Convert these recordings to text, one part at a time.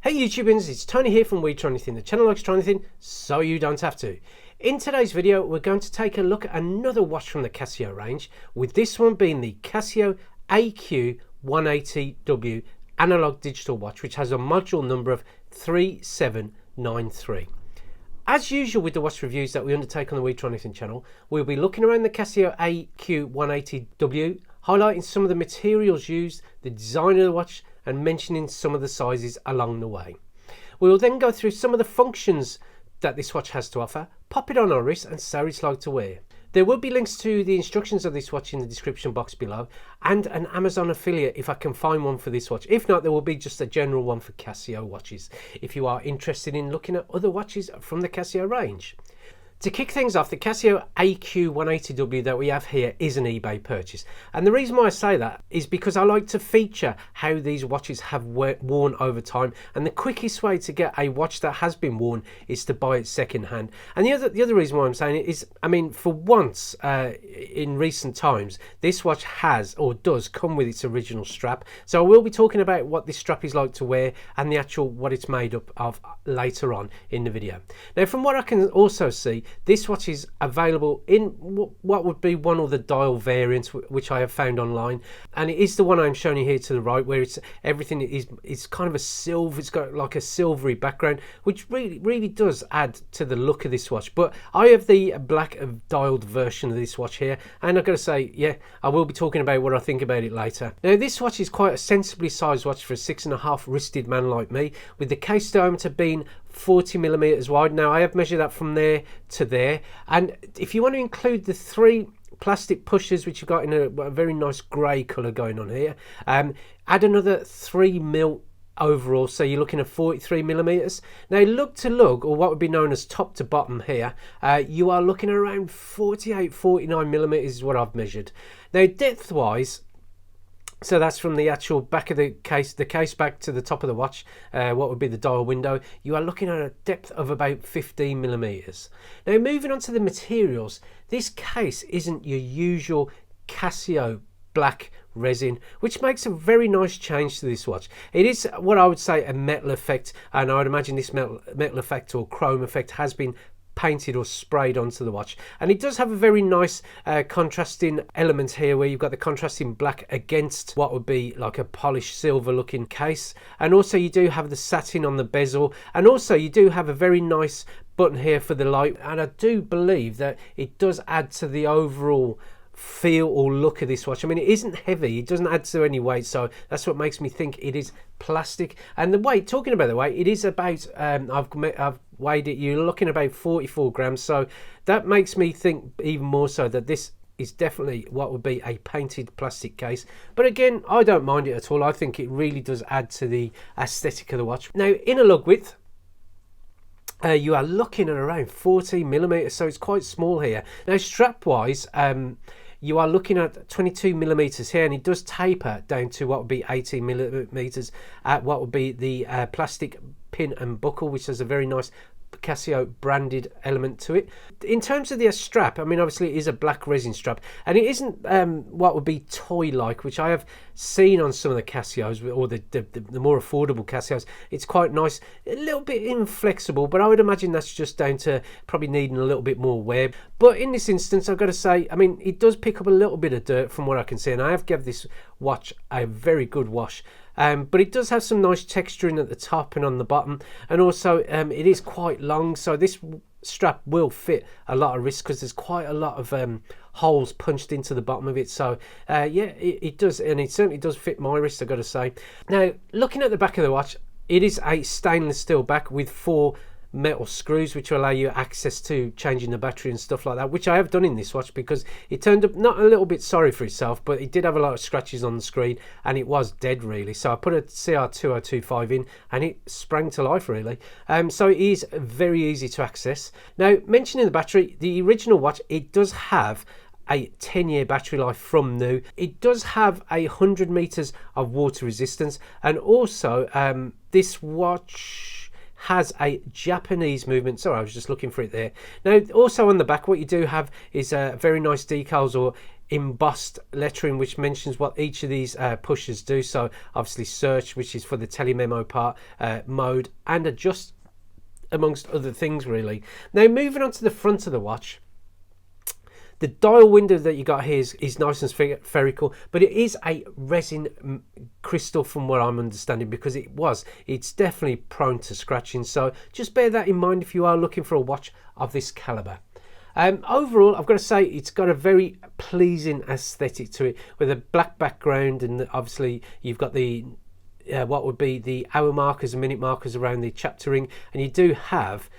Hey YouTubians, it's Tony here from We Try Anything. The channel likes trying anything, so you don't have to. In today's video, we're going to take a look at another watch from the Casio range, with this one being the Casio AQ-180W analog digital watch, which has a module number of 3793. As usual with the watch reviews that we undertake on the We Try Anything channel, we'll be looking around the Casio AQ-180W, highlighting some of the materials used, the design of the watch, and mentioning some of the sizes along the way. We will then go through some of the functions that this watch has to offer, pop it on our wrist and see how it's like to wear. There will be links to the instructions of this watch in the description box below, and an Amazon affiliate if I can find one for this watch. If not, there will be just a general one for Casio watches if you are interested in looking at other watches from the Casio range. To kick things off, the Casio AQ-180W that we have here is an eBay purchase. And the reason why I say that is because I like to feature how these watches have worn over time. And the quickest way to get a watch that has been worn is to buy it second hand. And the other reason why I'm saying it is, I mean, for once in recent times, this watch has or does come with its original strap. So I will be talking about what this strap is like to wear and the actual what it's made up of later on in the video. Now, from what I can also see, this watch is available in what would be one of the dial variants which I have found online, and it is the one I'm showing you here to the right, where everything is kind of a silver. It's got like a silvery background, which really does add to the look of this watch. But I have the black dialed version of this watch here, and I've got to say, yeah, I will be talking about what I think about it later. Now, this watch is quite a sensibly sized watch for a 6.5 wristed man like me, with the case diameter being 40mm wide. Now, I have measured that from there to there, and if you want to include the 3 plastic pushers which you've got in a very nice grey colour going on here, add another 3mm overall, so you're looking at 43mm. Now, lug to lug, or what would be known as top to bottom here, you are looking at around 48-49mm is what I've measured. Now, depth wise, so that's from the actual back of the case back to the top of the watch, what would be the dial window. You are looking at a depth of about 15mm. Now, moving on to the materials, this case isn't your usual Casio black resin, which makes a very nice change to this watch. It is what I would say a metal effect, and I would imagine this metal effect or chrome effect has been painted or sprayed onto the watch, and it does have a very nice contrasting element here, where you've got the contrasting black against what would be like a polished silver looking case, and also you do have the satin on the bezel, and also you do have a very nice button here for the light, and I do believe that it does add to the overall feel or look of this watch. I mean, it isn't heavy, it doesn't add to any weight, so that's what makes me think it is plastic. And the weight, talking about the weight, it is about I've weighed it, you're looking about 44 grams, so that makes me think even more so that this is definitely what would be a painted plastic case. But again, I don't mind it at all. I think it really does add to the aesthetic of the watch. Now, inner lug width, you are looking at around 14mm, so it's quite small here. Now, strap wise, you are looking at 22mm here, and it does taper down to what would be 18mm at what would be the plastic pin and buckle, which has a very nice Casio branded element to it. In terms of the strap, I mean, obviously it is a black resin strap, and it isn't what would be toy like, which I have seen on some of the Casios, or the more affordable Casios. It's quite nice, a little bit inflexible, but I would imagine that's just down to probably needing a little bit more wear. But in this instance, I've got to say, I mean, it does pick up a little bit of dirt from what I can see, and I have given this watch a very good wash. But it does have some nice texturing at the top and on the bottom, and also it is quite long, so this strap will fit a lot of wrists because there's quite a lot of holes punched into the bottom of it. So yeah, it does, and it certainly does fit my wrist, I've got to say. Now, looking at the back of the watch, it is a stainless steel back with 4 metal screws which will allow you access to changing the battery and stuff like that, which I have done in this watch, because it turned up not a little bit sorry for itself, but it did have a lot of scratches on the screen and it was dead really. So I put a CR2025 in and it sprang to life really. So it is very easy to access. Now, mentioning the battery, the original watch, it does have a 10-year battery life from new. It does have 100 meters of water resistance, and also this watch has a Japanese movement. Sorry, I was just looking for it there. Now, also on the back, what you do have is very nice decals, or embossed lettering which mentions what each of these pushers do. So obviously search, which is for the telememo part, mode, and adjust, amongst other things really. Now moving on to the front of the watch, the dial window that you got here is nice and spherical, but it is a resin crystal from what I'm understanding, because it's definitely prone to scratching. So just bear that in mind if you are looking for a watch of this caliber. Overall, I've got to say it's got a very pleasing aesthetic to it, with a black background, and obviously you've got the what would be the hour markers and minute markers around the chapter ring, and you do have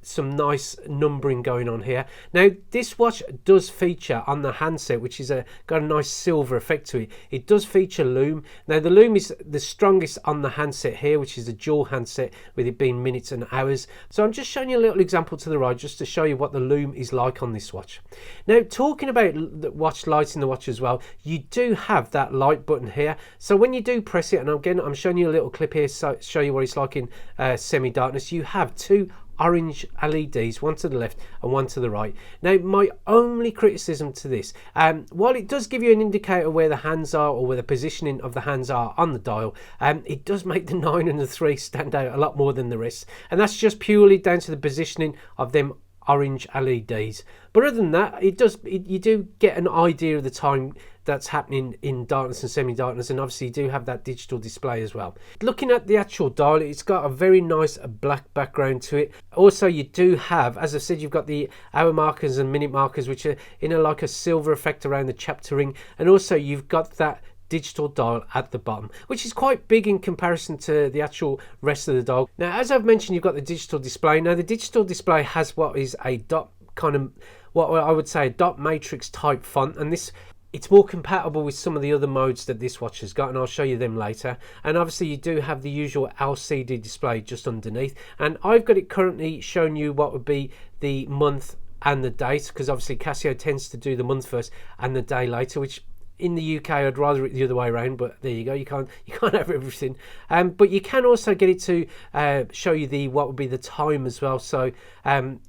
some nice numbering going on here. Now this watch does feature on the handset, which is got a nice silver effect to it. It does feature loom. Now the loom is the strongest on the handset here, which is a dual handset, with it being minutes and hours. So I'm just showing you a little example to the right, just to show you what the loom is like on this watch. Now talking about the watch lighting the watch as well, you do have that light button here. So when you do press it, and again I'm showing you a little clip here so show you what it's like in semi-darkness, you have two orange LEDs, one to the left and one to the right. Now my only criticism to this, while it does give you an indicator where the hands are, or where the positioning of the hands are on the dial, it does make the 9 and the 3 stand out a lot more than the rest, and that's just purely down to the positioning of them orange LEDs. But other than that, you do get an idea of the time that's happening in darkness and semi-darkness, and obviously you do have that digital display as well. Looking at the actual dial, it's got a very nice black background to it. Also you do have, as I said, you've got the hour markers and minute markers, which are in like a silver effect around the chapter ring, and also you've got that digital dial at the bottom, which is quite big in comparison to the actual rest of the dial. Now as I've mentioned, you've got the digital display. Now the digital display has what is a dot, kind of what I would say a dot matrix type font, and it's more compatible with some of the other modes that this watch has got, and I'll show you them later. And obviously you do have the usual LCD display just underneath, and I've got it currently showing you what would be the month and the date, because obviously Casio tends to do the month first and the day later, which in the UK I'd rather it the other way around, but there you go, you can't have everything. But you can also get it to show you what would be the time as well. So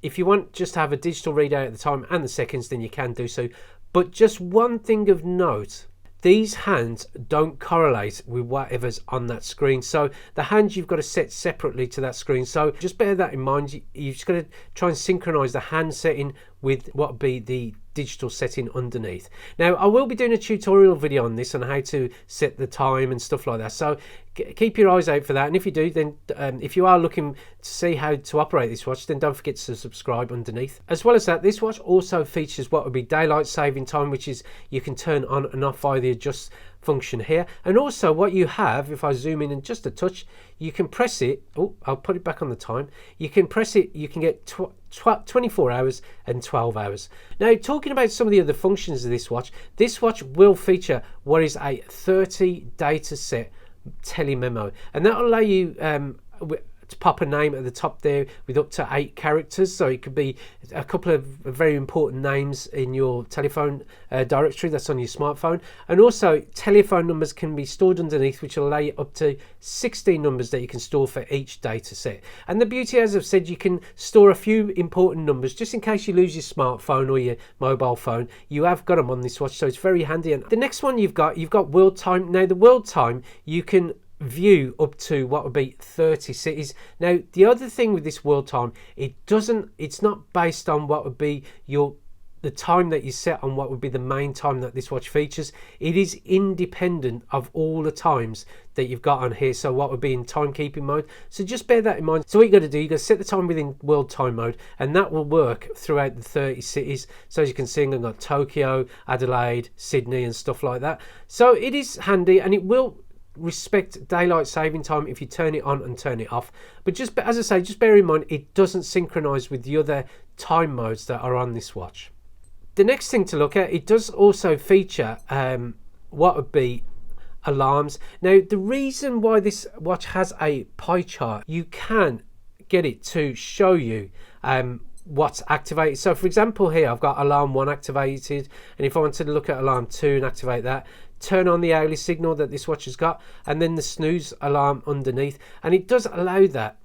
if you want just to have a digital readout at the time and the seconds, then you can do so. But just one thing of note, these hands don't correlate with whatever's on that screen. So the hands you've got to set separately to that screen. So just bear that in mind. You've just got to try and synchronize the hand setting with what would be the digital setting underneath. Now I will be doing a tutorial video on this, on how to set the time and stuff like that, so keep your eyes out for that. And if you do, then if you are looking to see how to operate this watch, then don't forget to subscribe underneath. As well as that, this watch also features what would be daylight saving time, which is you can turn on and off via the adjust function here. And also what you have, if I zoom in and just a touch, you can press it. Oh, I'll put it back on the time. You can press it, you can get 24 hours and 12 hours. Now talking about some of the other functions of this watch will feature what is a 30 data set telememo, and that will allow you to pop a name at the top there with up to 8 characters. So it could be a couple of very important names in your telephone directory that's on your smartphone, and also telephone numbers can be stored underneath, which will allow you up to 16 numbers that you can store for each data set. And the beauty, as I've said, you can store a few important numbers just in case you lose your smartphone or your mobile phone. You have got them on this watch, so it's very handy. And the next one you've got world time. Now the world time, you can view up to what would be 30 cities. Now the other thing with this world time, it's not based on what would be the time that you set on what would be the main time that this watch features. It is independent of all the times that you've got on here, so what would be in timekeeping mode. So just bear that in mind. So what you got to do, you got to set the time within world time mode, and that will work throughout the 30 cities. So as you can see, I've got Tokyo, Adelaide, Sydney and stuff like that. So it is handy, and it will respect daylight saving time if you turn it on and turn it off. But just, as I say, just bear in mind it doesn't synchronize with the other time modes that are on this watch. The next thing to look at, it does also feature what would be alarms. Now the reason why this watch has a pie chart, you can get it to show you what's activated. So for example, here I've got alarm 1 activated, and if I wanted to look at alarm 2 and activate that, turn on the hourly signal that this watch has got, and then the snooze alarm underneath, and it does allow that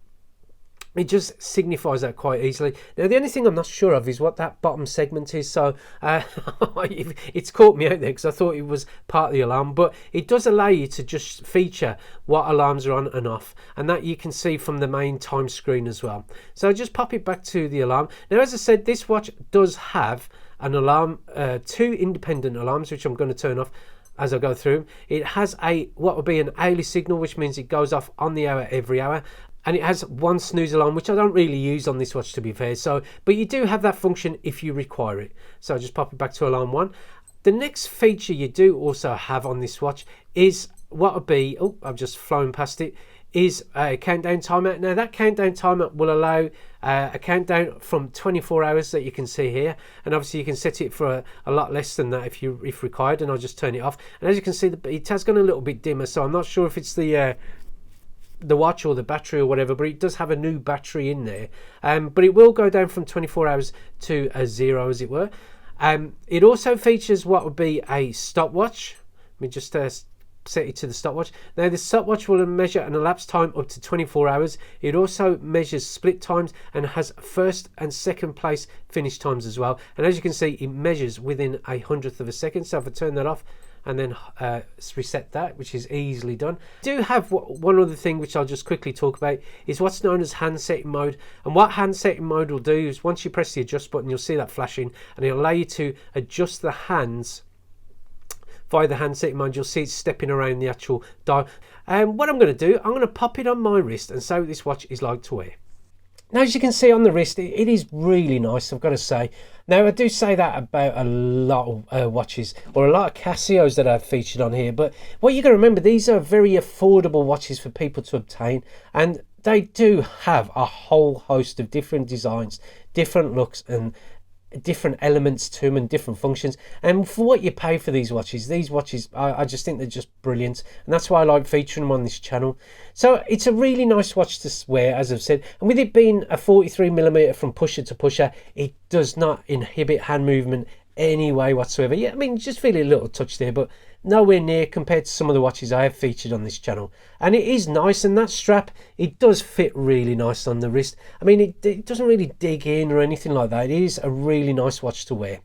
it just signifies that quite easily. Now, the only thing I'm not sure of is what that bottom segment is. So it's caught me out there because I thought it was part of the alarm, but it does allow you to just feature what alarms are on and off, and that you can see from the main time screen as well. So just pop it back to the alarm. Now, as I said, this watch does have an alarm, 2 independent alarms, which I'm going to turn off as I go through. It has what would be an hourly signal, which means it goes off on the hour every hour. And it has 1 snooze alarm, which I don't really use on this watch, to be fair. So, but you do have that function if you require it. So I'll just pop it back to alarm 1. The next feature you do also have on this watch is what would be, oh, I've just flown past it, is a countdown timer. Now that countdown timer will allow a countdown from 24 hours that you can see here, and obviously you can set it for a lot less than that if required, and I'll just turn it off. And as you can see, it has gone a little bit dimmer, so I'm not sure if it's the watch or the battery or whatever, but it does have a new battery in there, but it will go down from 24 hours to a 0, as it were. It also features what would be a stopwatch. Let me just set it to the stopwatch. Now the stopwatch will measure an elapsed time up to 24 hours. It also measures split times and has first and second place finish times as well, and as you can see, it measures within 1/100th of a second. So if I turn that off and then reset that, which is easily done. I do have one other thing which I'll just quickly talk about, is what's known as hand setting mode. And what hand setting mode will do is once you press the adjust button, you'll see that flashing, and it'll allow you to adjust the hands via the hand setting mode. You'll see it stepping around the actual dial. What I'm going to do, I'm going to pop it on my wrist and see what this watch is like to wear. Now, as you can see on the wrist, it is really nice, I've got to say. Now, I do say that about a lot of watches, or a lot of Casios that I've featured on here, but what you got to remember, these are very affordable watches for people to obtain, and they do have a whole host of different designs, different looks, and different elements to them and different functions. And for what you pay for these watches, I just think they're just brilliant, and that's why I like featuring them on this channel. So it's a really nice watch to wear, as I've said, and with it being a 43mm from pusher to pusher, it does not inhibit hand movement any way whatsoever. Yeah, I mean, just feel a little touch there, but nowhere near compared to some of the watches I have featured on this channel. And it is nice, and that strap, it does fit really nice on the wrist. I mean, it doesn't really dig in or anything like that. It is a really nice watch to wear.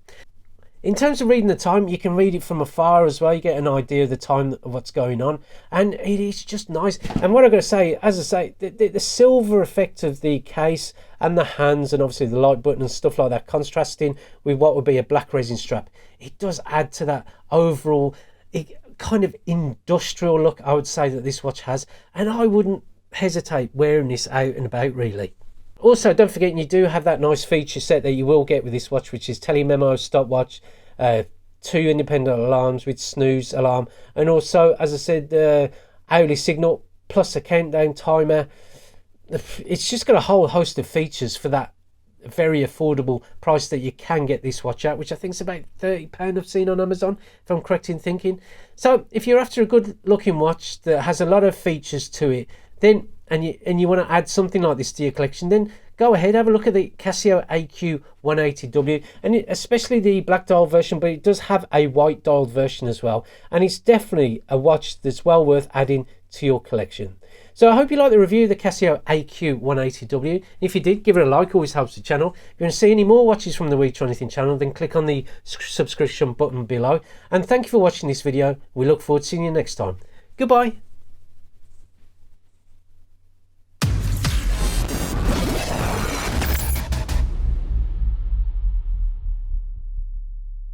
In terms of reading the time, you can read it from afar as well. You get an idea of the time of what's going on, and it is just nice. And what I'm going to say, as I say, the silver effect of the case and the hands, and obviously the light button and stuff like that, contrasting with what would be a black resin strap, it does add to that overall kind of industrial look, I would say, that this watch has, and I wouldn't hesitate wearing this out and about, really. Also, don't forget, you do have that nice feature set that you will get with this watch, which is telememo, stopwatch, 2 independent alarms with snooze alarm, and also, as I said, hourly signal plus a countdown timer. It's just got a whole host of features for that very affordable price that you can get this watch at, which I think is about £30 I've seen on Amazon, if I'm correct in thinking. So if you're after a good looking watch that has a lot of features to it, then and you want to add something like this to your collection, then go ahead, have a look at the Casio AQ-180W, and especially the black dial version, but it does have a white dial version as well, and it's definitely a watch that's well worth adding to your collection. So I hope you liked the review of the Casio AQ-180W. If you did, give it a like, always helps the channel. If you want to see any more watches from the We Try Anything channel, then click on the subscription button below. And thank you for watching this video. We look forward to seeing you next time. Goodbye.